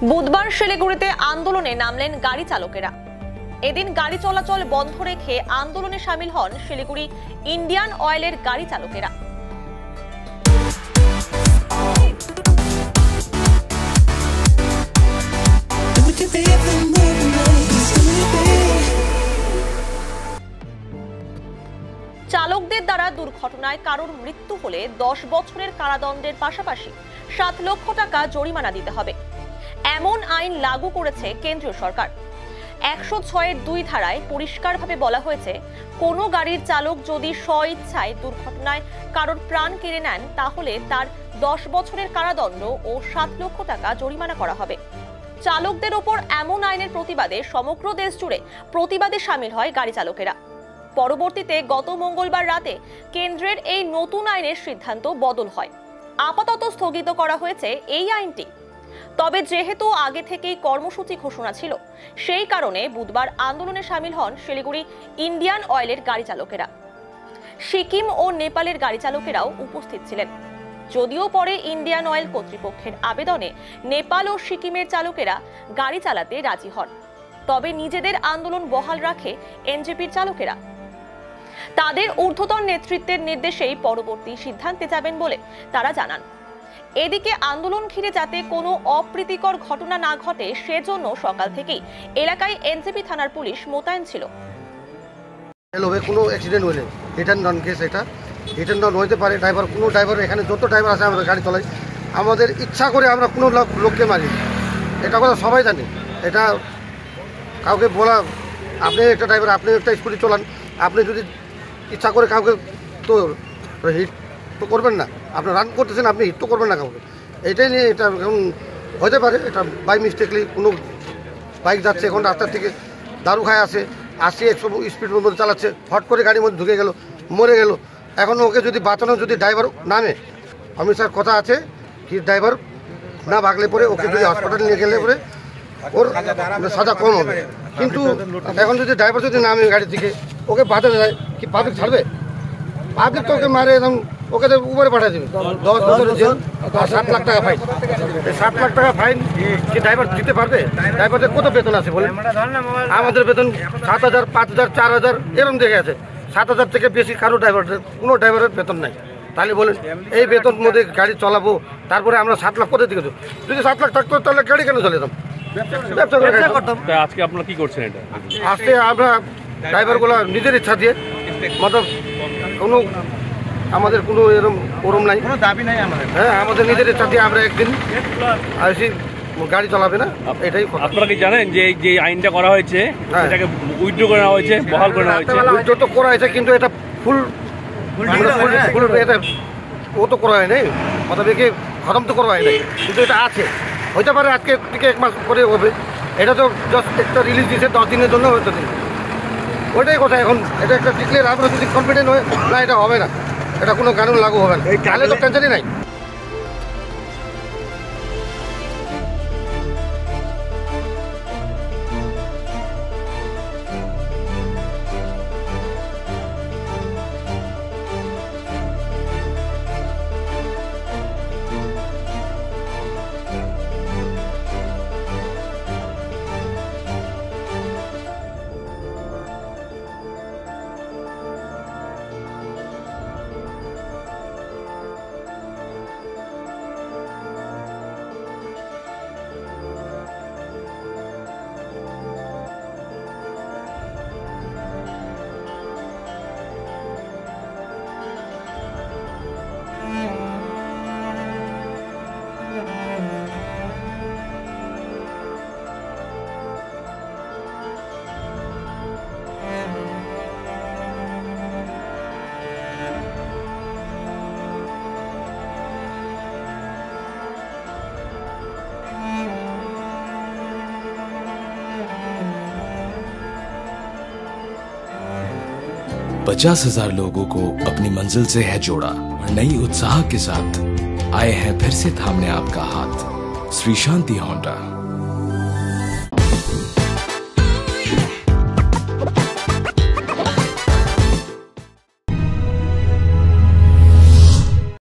বুধবার শিলিগুড়িতে আন্দোলনে নামলেন গাড়ি চালকেরা। এদিন গাড়ি চলাচল বন্ধ রেখে আন্দোলনে শামিল হন শিলিগুড়ি ইন্ডিয়ান অয়েলের গাড়ি চালকেরা। চালকদের দ্বারা দুর্ঘটনায় কারোর মৃত্যু হলে 10 বছরের কারাদণ্ডের পাশাপাশি 7 লক্ষ টাকা জরিমানা দিতে হবে এমন আইন লাগু করেছে কেন্দ্রীয় সরকার। 106(2) ধারায় পরিষ্কারভাবে বলা হয়েছে, কোনো গাড়ির চালক যদি স্বইচ্ছায় দুর্ঘটনায় কারোর প্রাণ কেড়ে নেন তাহলে তার 10 বছরের কারাদণ্ড ও 7 লক্ষ টাকা জরিমানা করা হবে। চালকদের ওপর এমন আইনের প্রতিবাদে সমগ্র দেশ জুড়ে প্রতিবাদে শামিল হয় গাড়ি চালকেরা। পরবর্তীতে গত মঙ্গলবার রাতে কেন্দ্রের এই নতুন আইনের সিদ্ধান্ত বদল হয়। আপাতত স্থগিত করা হয়েছে এই আইনটি। তবে যেহেতু আগে থেকেই কর্মসূচি ঘোষণা ছিল, সেই কারণে বুধবার আন্দোলনে শামিল হন শিলিগুড়ি ইন্ডিয়ান অয়েলের গাড়ি চালকেরা। সিকিম ও নেপালের গাড়ি চালকেরাও উপস্থিত ছিলেন। যদিও পরে ইন্ডিয়ান অয়েল কর্তৃপক্ষের আবেদনে নেপাল ও সিকিমের চালকেরা গাড়ি চালাতে রাজি হন, তবে নিজেদের আন্দোলন বহাল রাখে এনজেপির চালকেরা। তাদের ঊর্ধ্বতন নেতৃত্বের নির্দেশেই পরবর্তী সিদ্ধান্তে যাবেন বলে তারা জানান। এদিকে আন্দোলন ঘিরে যাতে কোনো অপ্রীতিকর ঘটনা না ঘটে সেজন্য সকাল থেকেই এলাকায় এনজেপি থানার পুলিশ মোতায়েন ছিল। কোনো অ্যাক্সিডেন্ট হলে রিটার্ন নন কেস, এটা রিটার্ন নন হইতে পারে। কোনো ড্রাইভার এখানে যত ড্রাইভার আছে আমরা গাড়ি চালাই, আমাদের ইচ্ছা করে আমরা কোনো লোককে মারি, এটা কথা সবাই জানে। এটা কাউকে বলা, আপনি একটা ড্রাইভার, আপনি একটা স্কুটি চালান, আপনি যদি ইচ্ছা করে কাউকে তো হিট তো করবেন না, আপনি রান করতেছেন, আপনি হিট তো করবেন না কাউকে। এটাই নিয়ে এটা এখন হতে পারে, এটা বাই মিস্টেকলি কোনো বাইক যাচ্ছে এখন রাস্তার থেকে দারু খায় আসে 100 স্পিডের মধ্যে চালাচ্ছে, হট করে গাড়ির মধ্যে ঢুকে গেল, মরে গেল। এখন ওকে যদি বাঁচানো, যদি ড্রাইভার নামে, অমিত স্যার কথা আছে কি ড্রাইভার না ভাগলে পরে ওকে যদি হসপিটাল নিয়ে গেলে পরে ওর সাজা কম হবে। কিন্তু এখন যদি ড্রাইভার যদি নামে গাড়ি থেকে, ওকে বাঁচানো যায় কি পাবলিক ছাড়বে? পাবলিক তো ওকে মারে একদম, ওকে তো উপরে পাঠিয়ে দেবে 10 বছরের জেল আর 7 লাখ টাকা ফাইন। এই 7 লাখ টাকা ফাইন কি ড্রাইভার দিতে পারবে? ড্রাইভারদের কত বেতন আছে বলে? আমাদের বেতন 7,000, 5,000, 4,000 এরকম দেখে আছে। 7,000 থেকে বেশি কারো ড্রাইভারদের, কোনো ড্রাইভারের বেতন নাই। তাহলে বলেন এই বেতন মধ্যে গাড়ি চালাবো, তারপরে আমরা 7 লাখ কোথায় দিকে দেবো? যদি 7 লাখ থাকতো তাহলে গাড়ি কেন চলে যেতাম, ব্যবসা করতাম। আজকে আপনারা কি করছেন? এটা আজকে আমরা ড্রাইভারগুলো নিজের ইচ্ছা দিয়ে, মতলব কোনো আমাদের কোনো এরকম ওরম নাই, কোনো দাবি নাই আমাদের। হ্যাঁ, আমাদের নিজের ইচ্ছা দিয়ে আমরা একদিন আসি গাড়ি চালাবে না, এটাই। আপনারা কি জানেন যে যে আইনটা করা হয়েছে এটাকে উইথড্র করা হয়েছে, বহাল করা হয়েছে? উইথড্র তো করা হয়েছে, কিন্তু এটা ফুল এটা ও তো করা হয় নাই, কথাটাকে খতম তো করা হয় নাই, কিন্তু এটা আছে। হইতে পারে আজকে থেকে 1 মাস পরে হবে। এটা তো জাস্ট একটা রিলিজ দিয়েছে 10 দিনের জন্য, হয়তো দিন ওইটাই কথা। এখন এটা একটা ডিক্লেয়ার, আমরা যদি কনফিডেন্ট হয় না এটা হবে না, এটা কোনো কানুন লাগু হবে না, তাহলে তো টেনশনই নাই। पचास 50,000 लोगों को अपनी मंजिल से है जोड़ा और नई उत्साह के साथ आए हैं फिर से थामने आपका हाथ। श्री शांति होंडा।